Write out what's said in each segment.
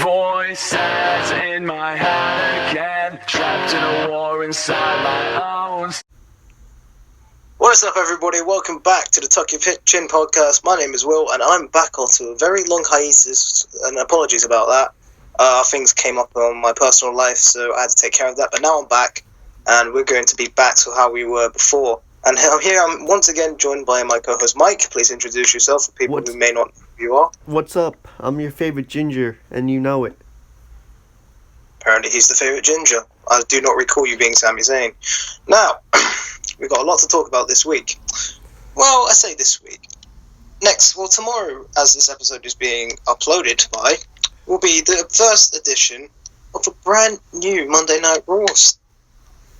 Voices in my head again, trapped in a war inside my own. What is up, everybody? Welcome back to the Tuck Your Chin podcast. My name is Will, and I'm back after a very long hiatus, and apologies about that. Things came up on my personal life, so I had to take care of that, but now I'm back, and we're going to be back to how we were before. And I'm once again joined by my co-host Mike. Please introduce yourself for people who may not know who you are. What's up? I'm your favorite ginger, and you know it. Apparently he's the favorite ginger. I do not recall you being Sami Zayn. Now, we've got a lot to talk about this week. Well, I say this week. Tomorrow, as this episode is being uploaded by, will be the first edition of the brand new Monday Night Raw.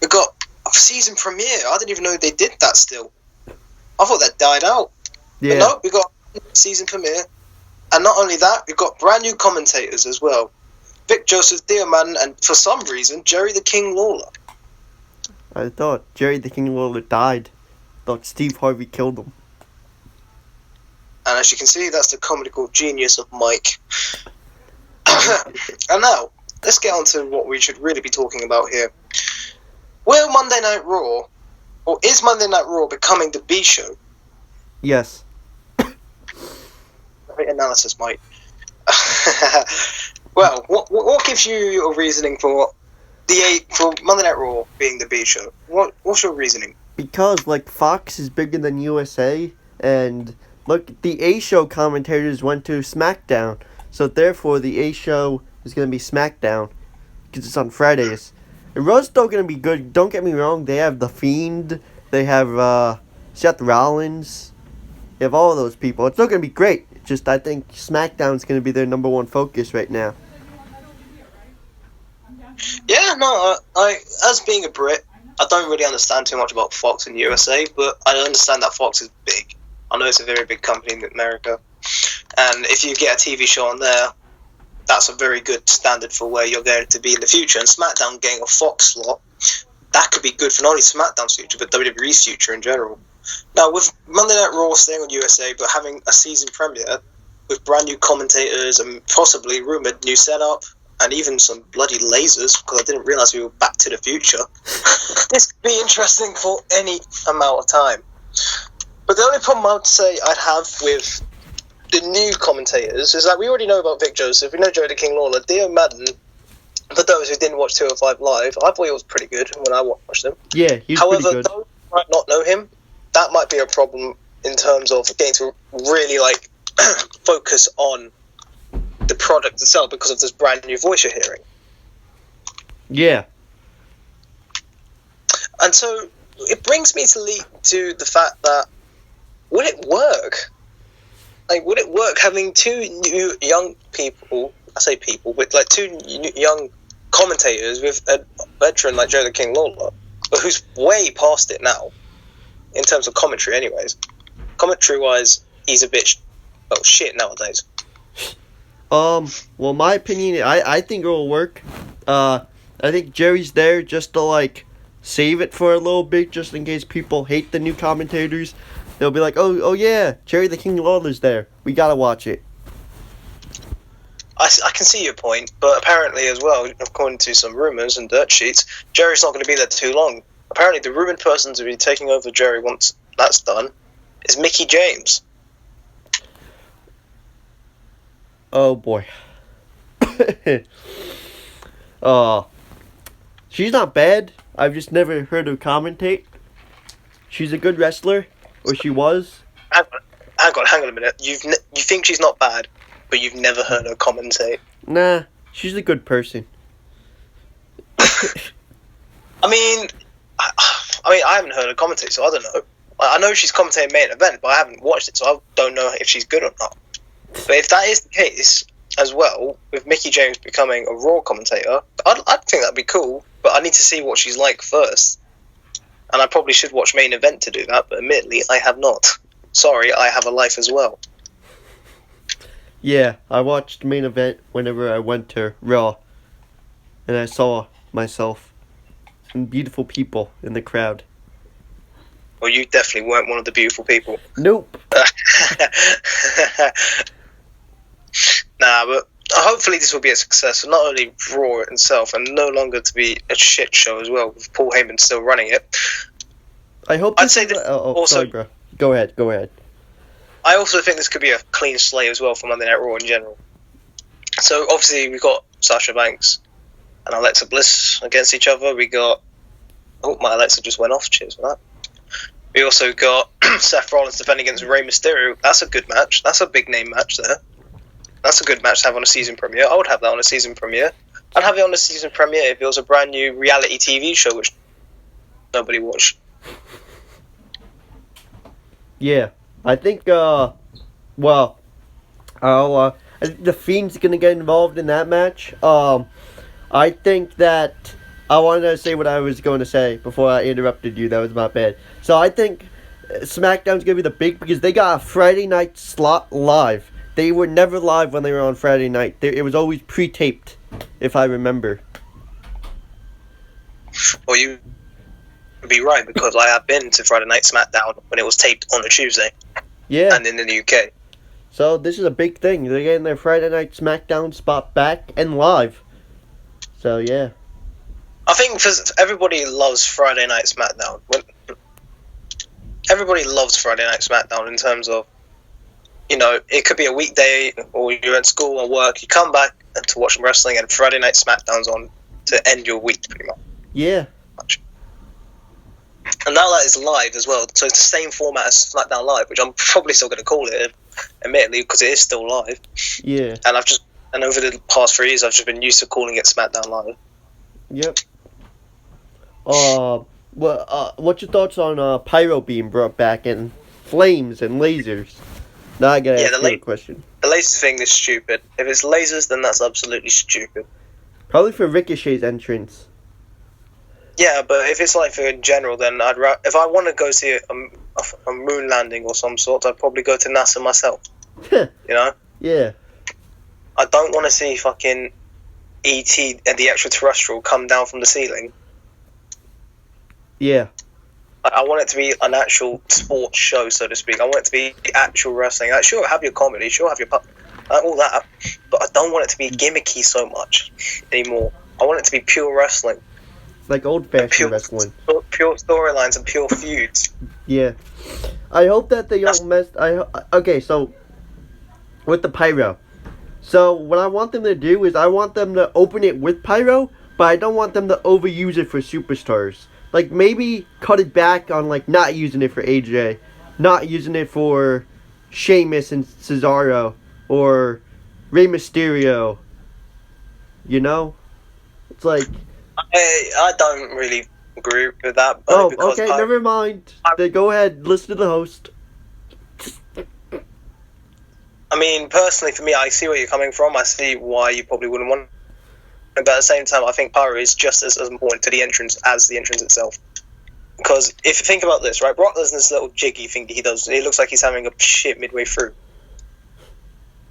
We got a season premiere. I didn't even know they did that still. I thought that died out. Yeah. But no, we got a season premiere. And not only that, we've got brand new commentators as well. Vic Joseph, Theo Madden, and for some reason, Jerry the King Lawler. I thought Jerry the King Lawler died. Thought Steve Harvey killed him. And as you can see, that's the comical genius of Mike. And now, let's get on to what we should really be talking about here. Will Monday Night Raw, or is Monday Night Raw becoming the B show? Yes. Great analysis, Mike. Well, what gives you your reasoning for Monday Night Raw being the B show? What's your reasoning? Because, Fox is bigger than USA, and, the A show commentators went to Smackdown, so therefore the A show is going to be Smackdown, because it's on Fridays. And Raw's still going to be good, don't get me wrong, they have The Fiend, they have, Seth Rollins, they have all of those people. It's still going to be great, just I think SmackDown's going to be their number one focus right now. Yeah, no, I as being a Brit, I don't really understand too much about Fox in USA, but I understand that Fox is big. I know it's a very big company in America, and if you get a TV show on there, that's a very good standard for where you're going to be in the future. And SmackDown getting a Fox slot, that could be good for not only SmackDown's future, but WWE's future in general. Now, with Monday Night Raw staying on USA, but having a season premiere with brand new commentators and possibly rumoured new setup, and even some bloody lasers, because I didn't realise we were back to the future, this could be interesting for any amount of time. But the only problem I would say I'd have with the new commentators is that we already know about Vic Joseph, we know Jerry the King Lawler, Theo Madden. For those who didn't watch 205 Live, I thought he was pretty good when I watched him. Yeah, he's pretty good. However, those who might not know him, that might be a problem in terms of getting to really focus on the product itself because of this brand new voice you're hearing. Yeah. And so it brings me to the fact that would it work? Would it work having two new young people? I say people, with two young commentators with a veteran like Joe the King Lawler, but who's way past it now in terms of commentary. Anyways, commentary-wise, he's a bit shit nowadays. Well, my opinion, I think it will work. I think Jerry's there just to, save it for a little bit, just in case people hate the new commentators. They'll be like, oh yeah, Jerry the King Lawler's there. We gotta watch it. I can see your point, but apparently as well, according to some rumours and dirt sheets, Jerry's not going to be there too long. Apparently the rumoured person to be taking over Jerry once that's done is Mickie James. Oh boy. She's not bad. I've just never heard her commentate. She's a good wrestler, or she was. Hang on a minute. You think she's not bad, but you've never heard her commentate? Nah, she's a good person. I haven't heard her commentate, so I don't know. I know she's commentating Main Event, but I haven't watched it, so I don't know if she's good or not. But if that is the case, as well, with Mickie James becoming a Raw commentator, I'd think that'd be cool, but I need to see what she's like first. And I probably should watch Main Event to do that, but admittedly, I have not. Sorry, I have a life as well. Yeah, I watched Main Event whenever I went to Raw, and I saw myself and beautiful people in the crowd. Well, you definitely weren't one of the beautiful people. Nope. Nah, but hopefully this will be a success, and not only Raw itself, and no longer to be a shit show as well, with Paul Heyman still running it. I hope. I'd say that also. Sorry, bro. Go ahead. I also think this could be a clean slate as well for Monday Night Raw in general. So obviously we've got Sasha Banks and Alexa Bliss against each other. We got my Alexa just went off. Cheers for that. We also got Seth Rollins defending against Rey Mysterio. That's a good match. That's a big name match there. That's a good match to have on a season premiere. I would have that on a season premiere. I'd have it on a season premiere if it was a brand new reality TV show which nobody watched. Yeah, I think. I think the Fiend's gonna get involved in that match. I think that I wanted to say what I was going to say before I interrupted you. That was my bad. So I think SmackDown's gonna be the big because they got a Friday night slot live. They were never live when they were on Friday night. It was always pre-taped, if I remember. Well, you would be right, because I have been to Friday Night SmackDown when it was taped on a Tuesday. Yeah. And in the UK. So this is a big thing. They're getting their Friday Night SmackDown spot back and live. So, yeah. I think everybody loves Friday Night SmackDown. Everybody loves Friday Night SmackDown in terms of, it could be a weekday or you're at school or work. You come back to watch wrestling and Friday Night SmackDown's on to end your week, pretty much. Yeah. And now that is live as well. So it's the same format as SmackDown Live, which I'm probably still going to call it, admittedly, because it is still live. Yeah. And over the past 3 years, I've just been used to calling it SmackDown Live. Yep. What's your thoughts on Pyro being brought back and flames and lasers? Now I gotta ask you a question. The laser thing is stupid. If it's lasers, then that's absolutely stupid. Probably for Ricochet's entrance. Yeah, but if it's like for in general, then if I want to go see a moon landing or some sort, I'd probably go to NASA myself. Yeah. I don't want to see fucking E.T. and the extraterrestrial come down from the ceiling. Yeah. I want it to be an actual sports show, so to speak. I want it to be actual wrestling. Like, sure, have your comedy, sure, have your all that, but I don't want it to be gimmicky so much anymore. I want it to be pure wrestling. Like old-fashioned wrestling. Pure storylines and pure feuds. Yeah. I hope that they don't mess... Okay, so... With the Pyro. So, what I want them to do is I want them to open it with Pyro, but I don't want them to overuse it for superstars. Like, maybe cut it back on, like, not using it for AJ. Not using it for Sheamus and Cesaro. Or Rey Mysterio. You know? It's like... I don't really agree with that. Oh, okay, never mind. Then go ahead, listen to the host. I mean, personally, for me, I see where you're coming from. I see why you probably wouldn't want it. But at the same time, I think Pyro is just as important to the entrance as the entrance itself. Because if you think about this, right, Brock Lesnar's little jiggy thing that he does, it looks like he's having a shit midway through.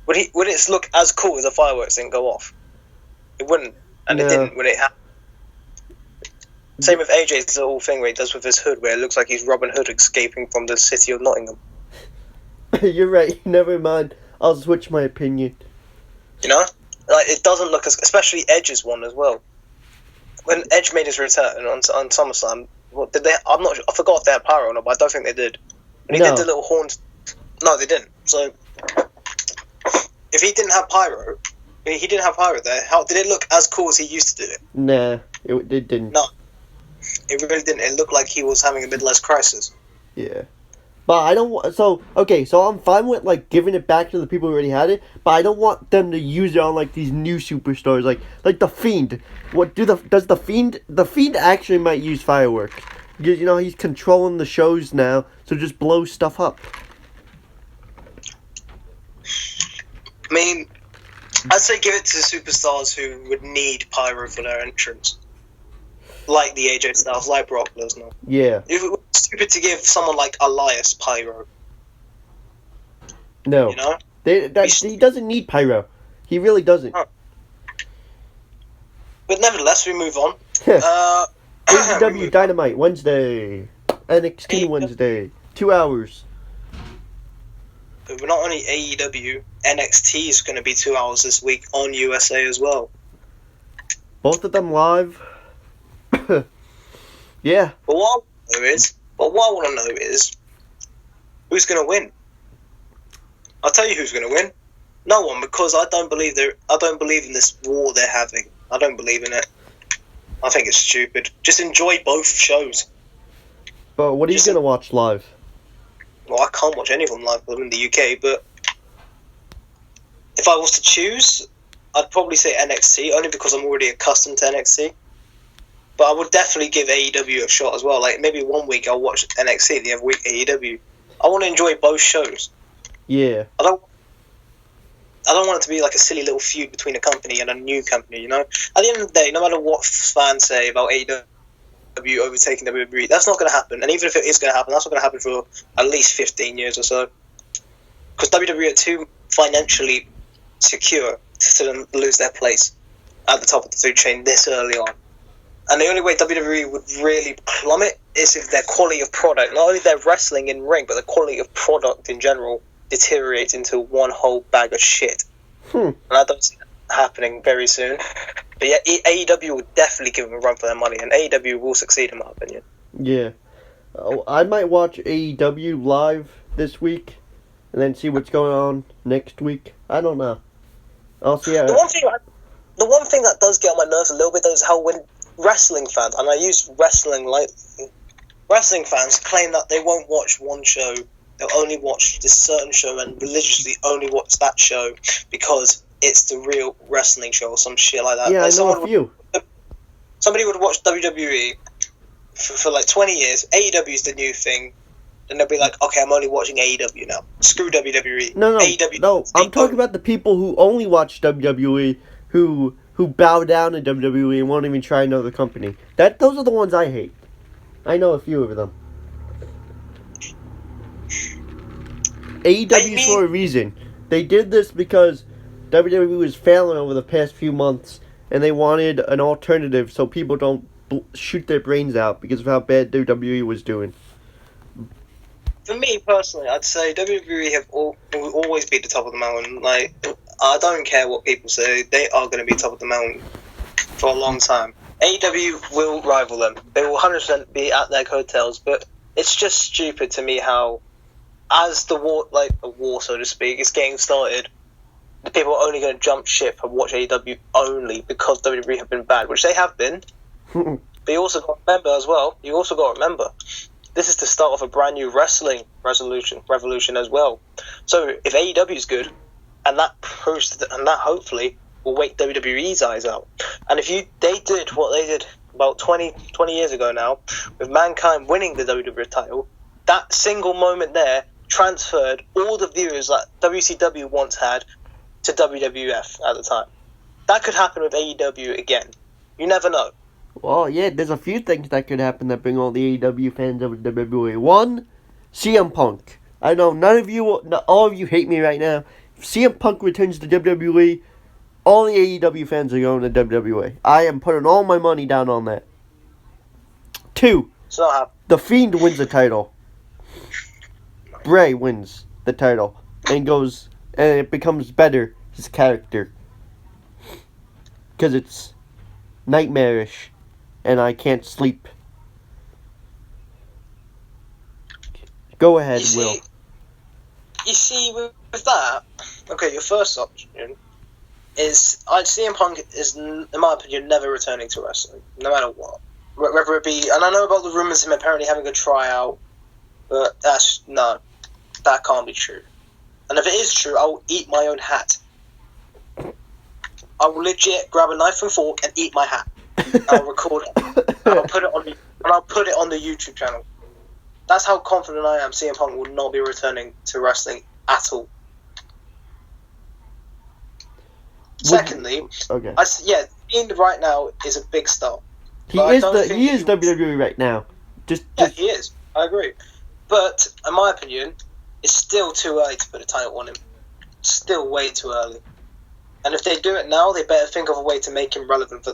Would it look as cool as a fireworks didn't go off? It wouldn't. And it didn't when it happened. Same with AJ's little thing where he does with his hood, where it looks like he's Robin Hood escaping from the city of Nottingham. You're right, never mind. I'll switch my opinion. Like, it doesn't look as... Especially Edge's one as well. When Edge made his return on SummerSlam, did they... I forgot if they had Pyro or not, but I don't think they did. When he did the little horns... No, they didn't. So, if he didn't have Pyro there, how did it look as cool as he used to do it? Nah, it didn't. No. It really didn't. It looked like he was having a midlife crisis. Yeah. But I don't want... So I'm fine with, like, giving it back to the people who already had it, but I don't want them to use it on, like, these new superstars, like The Fiend. Does The Fiend... The Fiend actually might use fireworks. Because, he's controlling the shows now, so just blow stuff up. I mean, I'd say give it to the superstars who would need Pyro for their entrance. Like the AJ Styles, like Brock Lesnar. Yeah. It would be stupid to give someone like Elias Pyro. No. He doesn't need Pyro. He really doesn't. Oh. But nevertheless, we move on. AEW Dynamite Wednesday. NXT Wednesday. 2 hours. but not only AEW, NXT is going to be 2 hours this week on USA as well. Both of them live. Yeah. But what I want to know is who's going to win. I'll tell you who's going to win. No one, because I don't believe in this war they're having. I don't believe in it. I think it's stupid. Just enjoy both shows. But what are you going to watch live? Well, I can't watch any of them live. I'm in the UK, but if I was to choose, I'd probably say NXT, only because I'm already accustomed to NXT. But I would definitely give AEW a shot as well. Like, maybe one week I'll watch NXT, the other week AEW. I want to enjoy both shows. Yeah. I don't want it to be like a silly little feud between a company and a new company, you know? At the end of the day, no matter what fans say about AEW overtaking WWE, that's not going to happen. And even if it is going to happen, that's not going to happen for at least 15 years or so. Because WWE are too financially secure to lose their place at the top of the food chain this early on. And the only way WWE would really plummet is if their quality of product, not only their wrestling in ring, but the quality of product in general, deteriorates into one whole bag of shit. And I don't see that happening very soon. But yeah, AEW will definitely give them a run for their money, and AEW will succeed in my opinion. Yeah. I might watch AEW live this week, and then see what's going on next week. I don't know. I'll see how... The one thing that does get on my nerves a little bit, though, is how when wrestling fans, and I use wrestling lightly, wrestling fans claim that they won't watch one show, they'll only watch this certain show and religiously only watch that show because it's the real wrestling show or some shit like that. Yeah, like I know a few. Somebody would watch WWE for like 20 years, AEW is the new thing, and they'll be like, okay, I'm only watching AEW now. Screw WWE. No, AEW, no, I'm talking about the people who only watch WWE, who bow down to WWE and won't even try another company. Those are the ones I hate. I know a few of them. AEW's for a reason. They did this because WWE was failing over the past few months, and they wanted an alternative so people don't shoot their brains out because of how bad WWE was doing. For me personally, I'd say WWE will always be at the top of the mountain. Like, I don't care what people say; they are going to be top of the mountain for a long time. AEW will rival them; they will 100% be at their coattails. But it's just stupid to me how, as the war, so to speak, is getting started, the people are only going to jump ship and watch AEW only because WWE have been bad, which they have been. But you also got to remember as well. You also got to remember. This is the start of a brand new wrestling revolution as well. So if AEW is good, and that hopefully will wake WWE's eyes out. And if they did what they did about 20 years ago now, with Mankind winning the WWE title, that single moment there transferred all the viewers that WCW once had to WWF at the time. That could happen with AEW again. You never know. Well, yeah, there's a few things that could happen that bring all the AEW fans over to WWE. One, CM Punk. I know all of you hate me right now. If CM Punk returns to WWE, all the AEW fans are going to WWE. I am putting all my money down on that. Two, The Fiend wins the title. Bray wins the title and it becomes better, his character. Because it's nightmarish. And I can't sleep. Go ahead, Will. You see, with that, okay, your first option is CM Punk is, in my opinion, never returning to wrestling, no matter what. Whether it be, and I know about the rumors of him apparently having a tryout, but that can't be true. And if it is true, I will eat my own hat. I will legit grab a knife and fork and eat my hat. I'll record it. And I'll put it on the YouTube channel. That's how confident I am. CM Punk will not be returning to wrestling at all. Secondly, okay. Fiend right now is a big star. He is WWE right now. Yeah, he is. I agree. But in my opinion, it's still too early to put a title on him. Still way too early. And if they do it now, they better think of a way to make him relevant for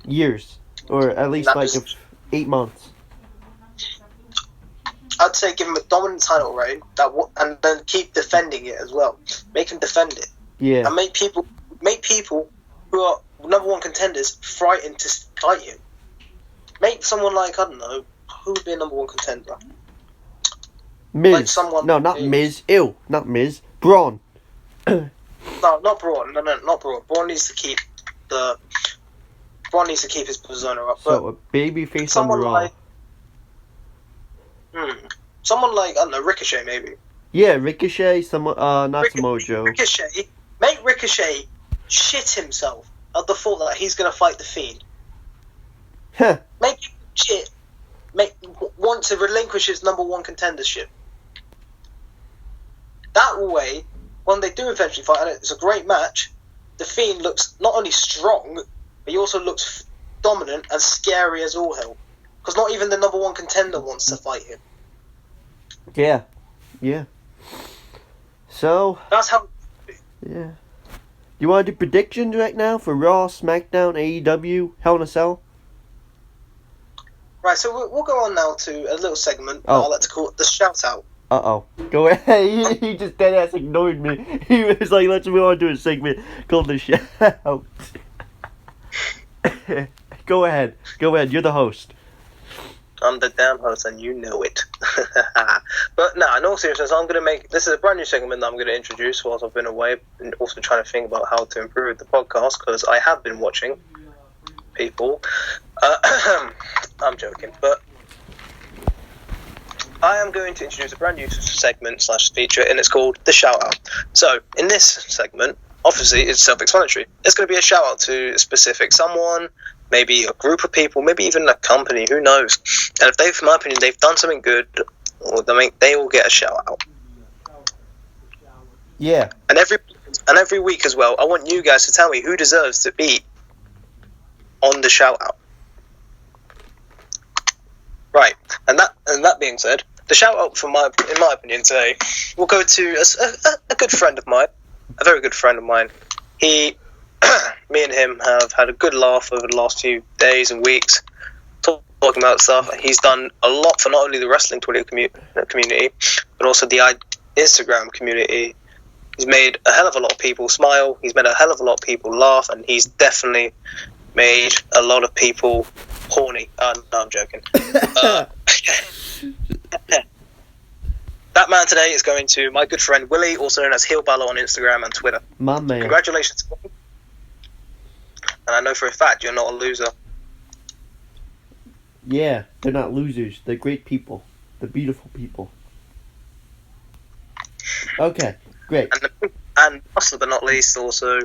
years, or at least 8 months. I'd say give him a dominant title reign and then keep defending it as well. Make him defend it. Yeah. And make people who are number one contenders frightened to fight him. Make someone like, I don't know, who would be a number one contender? Miz. Like someone No, not Miz. Ew, not Miz. Braun. No, not Braun. No, not Braun. Braun needs to keep his persona up. So a babyface on Raw. Someone like, I don't know, Ricochet maybe. Yeah, Ricochet. Not Samoa Joe. Ricochet. Make Ricochet shit himself at the thought that he's going to fight the Fiend. Huh. Make him shit. Want to relinquish his number one contendership. That way, when they do eventually fight, and it's a great match, the Fiend looks not only strong, but he also looks dominant and scary as all hell. Because not even the number one contender wants to fight him. Yeah. So. That's how. Yeah. You want to do predictions right now for Raw, SmackDown, AEW, Hell in a Cell? Right, so we'll go on now to a little segment Oh. I like to call it the shout out. Uh-oh. Go ahead. He just deadass ignored me. He was like, let's move on to a segment called the shout. Go ahead. You're the host. I'm the damn host and you know it. But no, in all seriousness, this is a brand new segment that I'm going to introduce whilst I've been away, and also trying to think about how to improve the podcast, because I have been watching people. I'm joking, but I am going to introduce a brand new segment / feature, and it's called the shout out. So in this segment, obviously it's self-explanatory. It's going to be a shout out to a specific someone, maybe a group of people, maybe even a company, who knows. And if in my opinion, they've done something good, they will get a shout out. Yeah. And every week as well, I want you guys to tell me who deserves to be on the shout out. Right, and that being said, the shout out in my opinion today will go to a good friend of mine, a very good friend of mine. Me and him have had a good laugh over the last few days and weeks, talking about stuff. He's done a lot for not only the wrestling Twitter community, but also the Instagram community. He's made a hell of a lot of people smile. He's made a hell of a lot of people laugh, and he's definitely made a lot of people horny. No, I'm joking. That man today is going to my good friend Willie, also known as Heel Ballo on Instagram and Twitter. My man. Congratulations. And I know for a fact you're not a loser. Yeah, they're not losers. They're great people. They're beautiful people. Okay, great. And last but not least, also,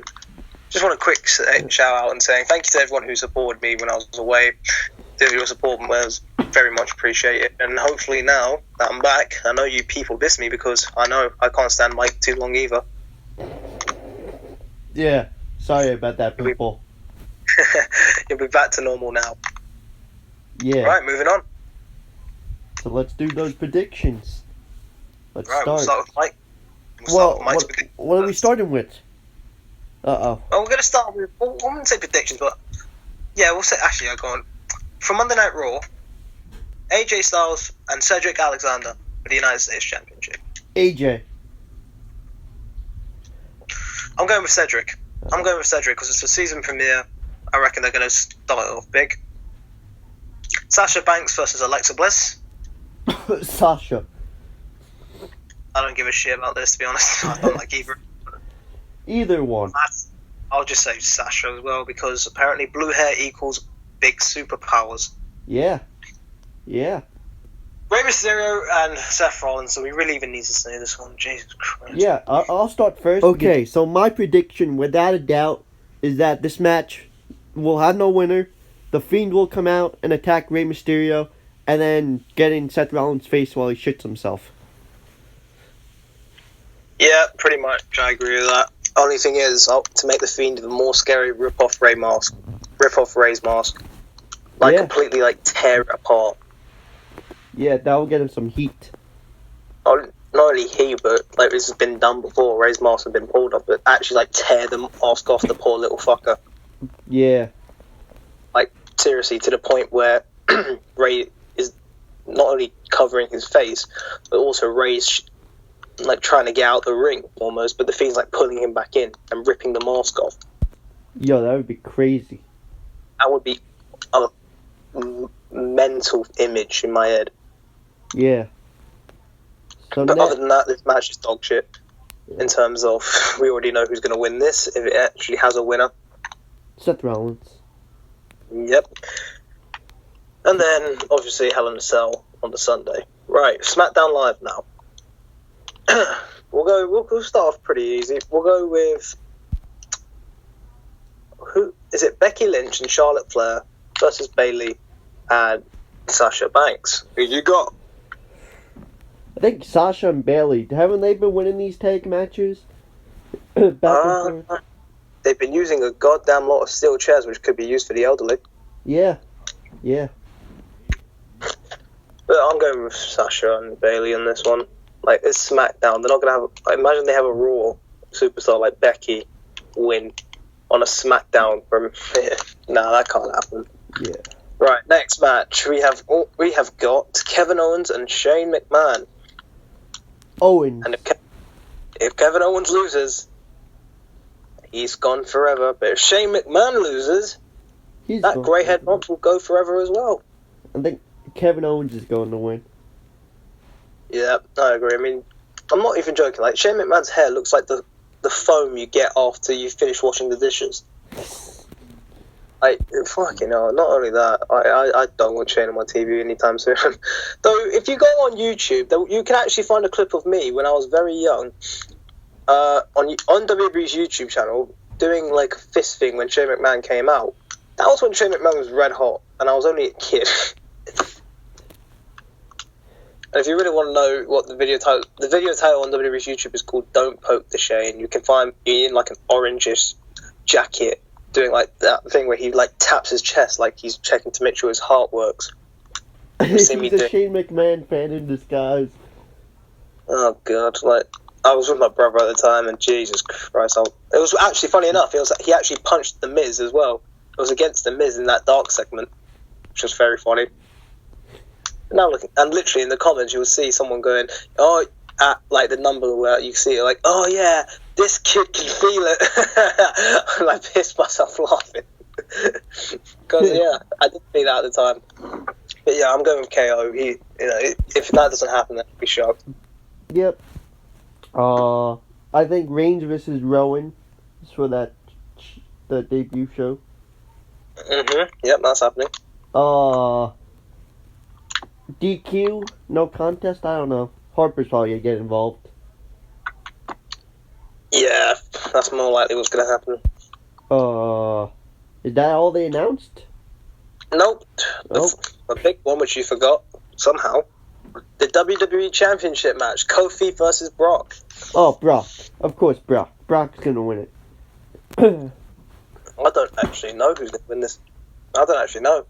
just want a quick shout out and saying thank you to everyone who supported me when I was away. Your support was very much appreciated, and hopefully now that I'm back, I know you people miss me, because I know I can't stand Mike too long either. Yeah, sorry about that, people. You'll be back to normal now. Yeah. Right, moving on. So let's do those predictions. Let's Right, start. we'll start with Mike. What are we starting with? Uh-oh. Well, we're going to start with, I wouldn't say predictions, but yeah, we'll say, actually, I'll go on. From Monday Night Raw, AJ Styles and Cedric Alexander for the United States Championship. AJ. I'm going with Cedric. Because it's a season premiere. I reckon they're going to start it off big. Sasha Banks versus Alexa Bliss. Sasha. I don't give a shit about this, to be honest. I don't like either. Either one. I'll just say Sasha as well, because apparently blue hair equals big superpowers. Yeah. Yeah. Rey Mysterio and Seth Rollins, so we really even need to say this one. Jesus Christ. Yeah, I'll start first. Okay, so my prediction, without a doubt, is that this match will have no winner. The Fiend will come out and attack Rey Mysterio, and then get in Seth Rollins' face while he shits himself. Yeah, pretty much. I agree with that. Only thing is, to make the Fiend even more scary, rip off Rey's mask. Completely, tear it apart. Yeah, that will get him some heat. Not only he, but, this has been done before. Rey's mask has been pulled off, but actually, tear the mask off the poor little fucker. Yeah. Seriously, to the point where Rey is not only covering his face, but also raised, like trying to get out the ring almost. But the Fiend's like pulling him back in and ripping the mask off. Yo, that would be crazy. That would be a mental image in my head. Yeah. So But other than that, this match is dog shit. In terms of, we already know who's going to win this, if it actually has a winner. Seth Rollins. Yep. And then, obviously, Hell in a Cell on the Sunday. Right, SmackDown Live now. We'll start off pretty easy. We'll go with, who is it? Becky Lynch and Charlotte Flair versus Bayley and Sasha Banks. Who you got? I think Sasha and Bayley, haven't they been winning these tag matches? Back and forth? They've been using a goddamn lot of steel chairs, which could be used for the elderly. Yeah. But I'm going with Sasha and Bayley on this one. Like, it's SmackDown. They're not going to have... I imagine they have a Raw superstar like Becky win on a SmackDown from... Nah, that can't happen. Yeah. Right, next match. We have got Kevin Owens and Shane McMahon. Owen. And if Kevin Owens loses, he's gone forever. But if Shane McMahon loses, that grey head box will go forever as well. I think Kevin Owens is going to win. Yeah, I agree. I mean, I'm not even joking. Like, Shane McMahon's hair looks like the foam you get after you finish washing the dishes. Like, fucking hell, not only that, I don't want Shane on my TV anytime soon. Though, if you go on YouTube, you can actually find a clip of me when I was very young, on WWE's YouTube channel, doing like a fist thing when Shane McMahon came out. That was when Shane McMahon was red hot, and I was only a kid. And if you really want to know what the video title on WWE's YouTube is called, Don't Poke the Shane. You can find me in like an orangish jacket, doing like that thing where he like taps his chest like he's checking to make sure his heart works. He's a Shane McMahon fan in disguise. Oh god, like I was with my brother at the time, and Jesus Christ, it was actually funny enough. It was he actually punched the Miz as well. It was against the Miz in that dark segment, which was very funny. Now looking, and literally in the comments you will see someone going, "Oh," at like the number where you see it, like, "Oh yeah, this kid can feel it." And I pissed myself laughing because I did feel that at the time. But yeah, I'm going with KO. If that doesn't happen, then I'll be shocked. Yep. I think Reigns versus Rowan is for the debut show. Yep, that's happening. DQ, no contest. I don't know. Harper's probably gonna get involved. Yeah, that's more likely what's gonna happen. Is that all they announced? Nope. The big one which you forgot somehow. The WWE Championship match, Kofi versus Brock. Oh, Brock. Of course, Brock. Brock's gonna win it. I don't actually know who's gonna win this. I don't actually know.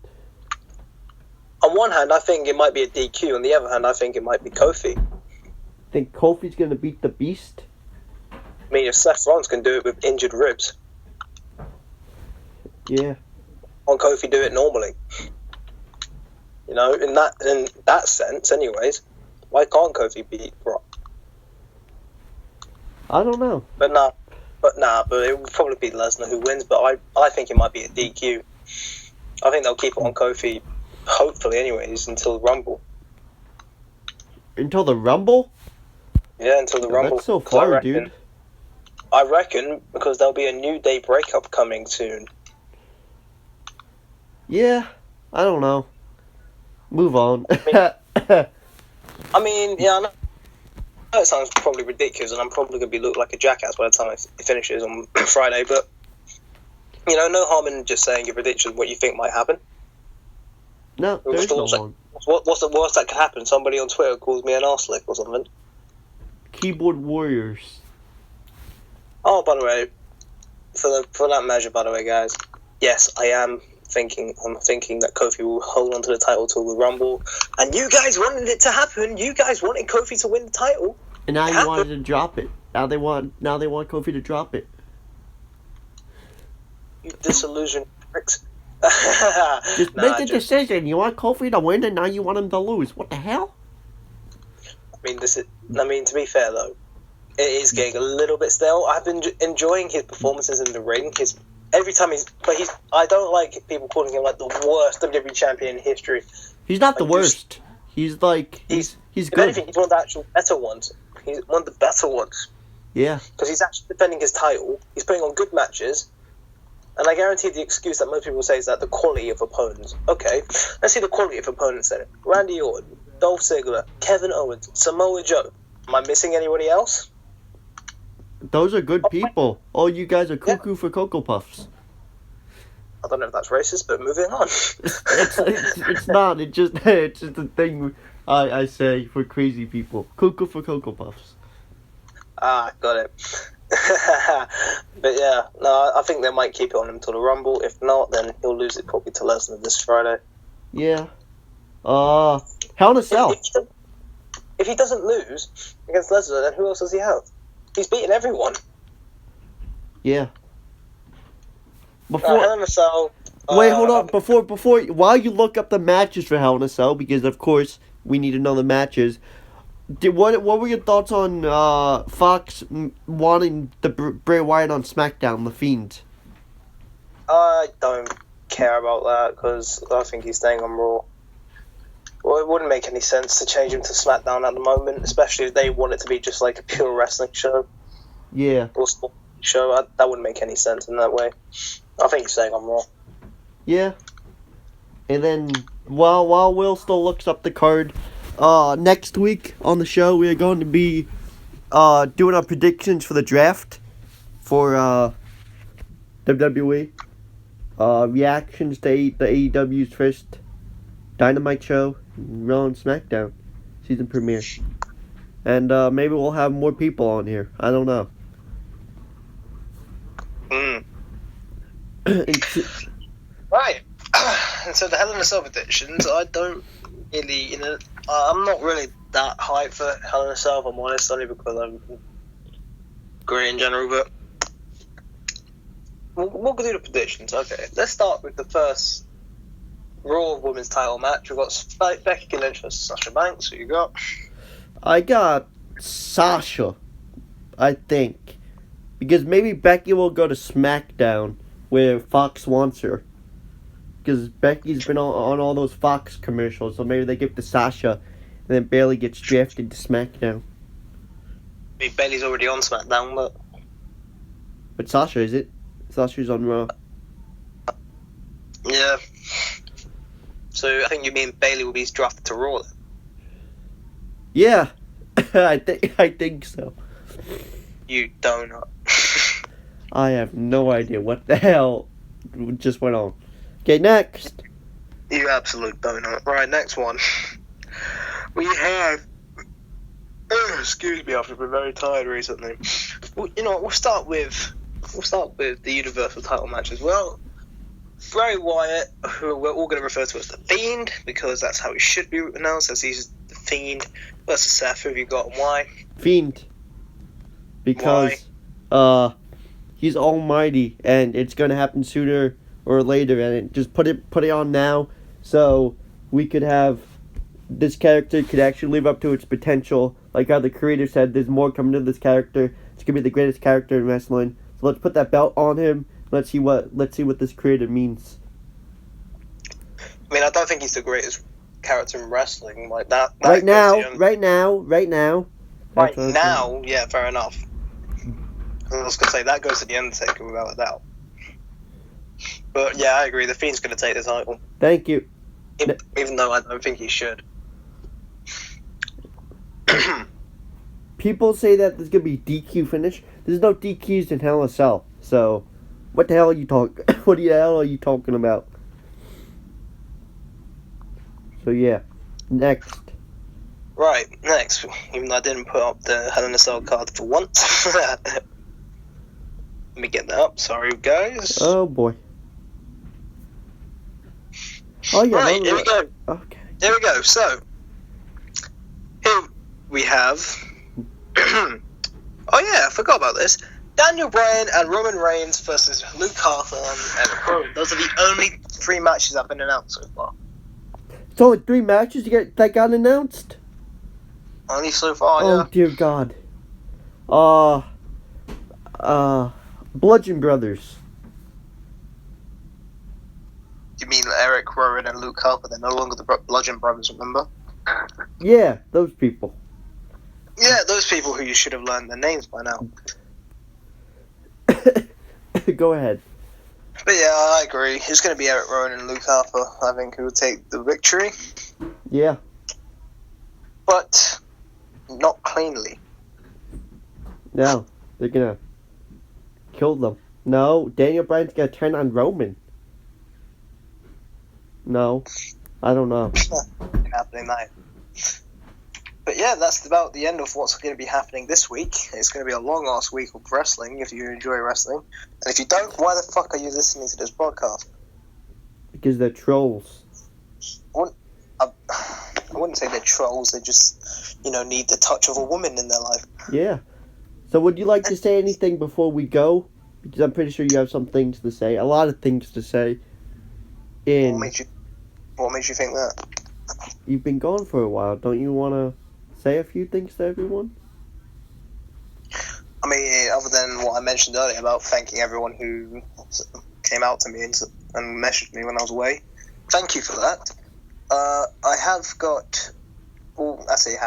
On one hand, I think it might be a DQ. On the other hand, I think it might be Kofi. Think Kofi's gonna beat the Beast? I mean, if Seth Rollins can do it with injured ribs, yeah. Why can't Kofi do it normally? You know, in that sense, anyways. Why can't Kofi beat Brock? I don't know. But it would probably be Lesnar who wins. But I think it might be a DQ. I think they'll keep it on Kofi. Hopefully, anyways, until the Rumble. Until the Rumble? Yeah, until the Rumble. That's so far, dude. I reckon because there'll be a New Day breakup coming soon. Yeah, I don't know. Move on. I mean, yeah, I know it sounds probably ridiculous, and I'm probably going to be look like a jackass by the time it finishes on Friday, but, you know, no harm in just saying your prediction, what you think might happen. No, there's no harm. What's the worst that could happen? Somebody on Twitter calls me an arse-lick or something. Keyboard Warriors. Oh, by the way, for that measure, by the way, guys, yes, I'm thinking that Kofi will hold on to the title till the Rumble, and you guys wanted it to happen. You guys wanted Kofi to win the title, and now you wanted to drop it. Now they want Kofi to drop it. You disillusioned pricks. Just make a decision. You want Kofi to win, and now you want him to lose. What the hell? I mean, to be fair though, it is getting a little bit stale. I've been enjoying his performances in the ring. Every time I don't like people calling him like the worst WWE champion in history. He's not the worst. He's good. If anything, he's one of the actual better ones. He's one of the better ones. Yeah. Because he's actually defending his title. He's putting on good matches. And I guarantee the excuse that most people say is that the quality of opponents. Okay, let's see the quality of opponents then. Randy Orton, Dolph Ziggler, Kevin Owens, Samoa Joe. Am I missing anybody else? Those are good people. All you guys are cuckoo for Cocoa Puffs. I don't know if that's racist, but moving on. It's not. It's just a thing I say for crazy people. Cuckoo for Cocoa Puffs. Ah, got it. But yeah, no, I think they might keep it on him till the Rumble. If not, then he'll lose it probably to Lesnar this Friday. Yeah. Hell in a Cell. If he doesn't lose against Lesnar, then who else does he have? He's beaten everyone. Yeah. Hell in a Cell. Wait, hold on. Before, while you look up the matches for Hell in a Cell, because of course we need to know the matches. What were your thoughts on Fox wanting the Bray Wyatt on SmackDown, The Fiend? I don't care about that because I think he's staying on Raw. Well, it wouldn't make any sense to change him to SmackDown at the moment, especially if they want it to be just like a pure wrestling show. Yeah. Or sport show. That wouldn't make any sense in that way. I think he's staying on Raw. Yeah. And then while Will still looks up the card, next week on the show we are going to be doing our predictions for the draft for WWE. Reactions to the AEW's first Dynamite show, Raw and Smackdown season premiere. And maybe we'll have more people on here. I don't know. Right. And so the Hell in a Cell predictions, I don't really, I'm not really that hyped for Hell in a Cell, if I'm honest, only because I'm great in general, but we'll do the predictions. Okay, let's start with the first Raw Women's title match. We've got Becky Lynch versus Sasha Banks. Who you got? I got Sasha, I think. Because maybe Becky will go to SmackDown, where Fox wants her. Because Becky's been on all those Fox commercials, so maybe they give to Sasha, and then Bayley gets drafted to SmackDown. I mean, Bayley's already on SmackDown, but... But Sasha, is it? Sasha's on Raw. Yeah. So I think you mean Bayley will be drafted to Raw then? Yeah, I think so. You donut. I have no idea what the hell just went on. Okay, next. You absolute donut. Right, next one. We have... excuse me, I've been very tired recently. Well, you know what, we'll start with the Universal title match as well. Bray Wyatt, who we're all going to refer to as The Fiend, because that's how he should be announced, as he's The Fiend, versus Seth. Who have you got and why? Fiend. Because, he's almighty, and it's going to happen sooner or later, and just put it on now, so we could have, this character could actually live up to its potential, like how the creator said, there's more coming to this character, it's going to be the greatest character in wrestling, so let's put that belt on him, let's see what this creator means. I mean, I don't think he's the greatest character in wrestling, like that Right now, yeah, fair enough. I was going to say, that goes to The Undertaker without a doubt. But yeah, I agree, The Fiend's going to take the title. Thank you. Even though I don't think he should. People say that there's going to be DQ finish. There's no DQs in Hell in a Cell. So, what the hell are you talking about? So yeah, next. Right, next. Even though I didn't put up the Hell in a Cell card for once. Let me get that up. Sorry, guys. Oh boy. Oh yeah. Right, here we go. Okay. Here we go. So, here we have... oh yeah, I forgot about this. Daniel Bryan and Roman Reigns versus Luke Harper and Eric Rowan. Those are the only 3 matches have been announced so far. It's only 3 matches that got announced? Only so far, Oh, yeah. dear God. Bludgeon Brothers. You mean Eric Rowan and Luke Harper? They're no longer the Bludgeon Brothers, remember? Yeah, those people. Yeah, those people who you should have learned their names by now. Go ahead. But yeah, I agree. It's going to be Eric Rowan and Luke Harper, I think, who will take the victory. Yeah. But not cleanly. No, they're gonna kill them. No, Daniel Bryan's gonna turn on Roman. No, I don't know. Happening now. But yeah, that's about the end of what's going to be happening this week. It's going to be a long-ass week of wrestling if you enjoy wrestling. And if you don't, why the fuck are you listening to this podcast? Because they're trolls. I wouldn't say they're trolls. They just, need the touch of a woman in their life. Yeah. So would you like to say anything before we go? Because I'm pretty sure you have some things to say. A lot of things to say. What makes you think that? You've been gone for a while. Don't you want to say a few things to everyone? I mean, other than what I mentioned earlier about thanking everyone who came out to me and messaged me when I was away. Thank you for that. I have got... Well, I say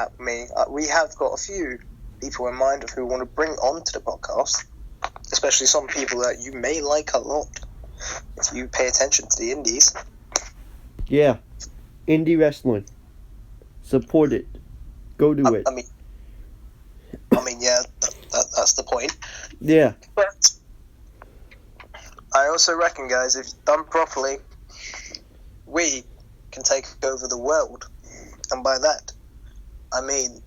we have got a few people in mind of who want to bring on to the podcast. Especially some people that you may like a lot. If you pay attention to the indies. Yeah. Indie wrestling. Support it. Go do it. I mean, yeah, that's the point. Yeah. But I also reckon, guys, if done properly, we can take over the world. And by that, I mean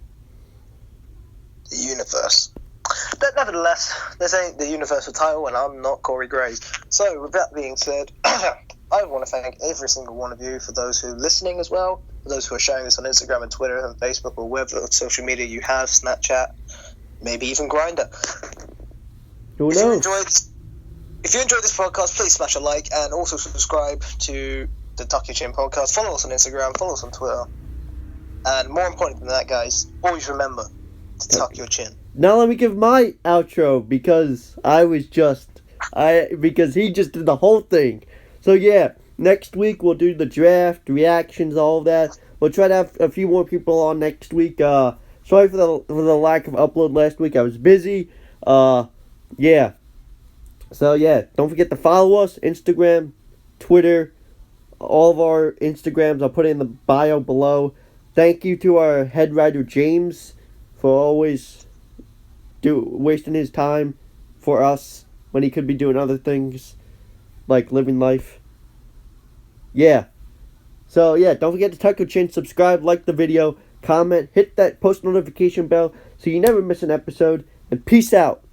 the universe. But nevertheless, this ain't the Universal title, and I'm not Corey Graves. So, with that being said, I want to thank every single one of you for those who are listening as well, for those who are sharing this on Instagram and Twitter and Facebook or whatever social media you have, Snapchat, maybe even Grindr. Who knows? If you enjoyed this podcast, please smash a like and also subscribe to the Tuck Your Chin podcast. Follow us on Instagram, follow us on Twitter. And more important than that, guys, always remember to tuck your chin. Now let me give my outro because because he just did the whole thing. So yeah, next week we'll do the draft, reactions, all of that. We'll try to have a few more people on next week. Sorry for the lack of upload last week. I was busy. Yeah. So yeah, don't forget to follow us, Instagram, Twitter, all of our Instagrams. I'll put it in the bio below. Thank you to our head writer James for always wasting his time for us when he could be doing other things like living life. Yeah. So yeah, don't forget to tuck your chin, subscribe, like the video, comment, hit that post notification bell so you never miss an episode, and peace out.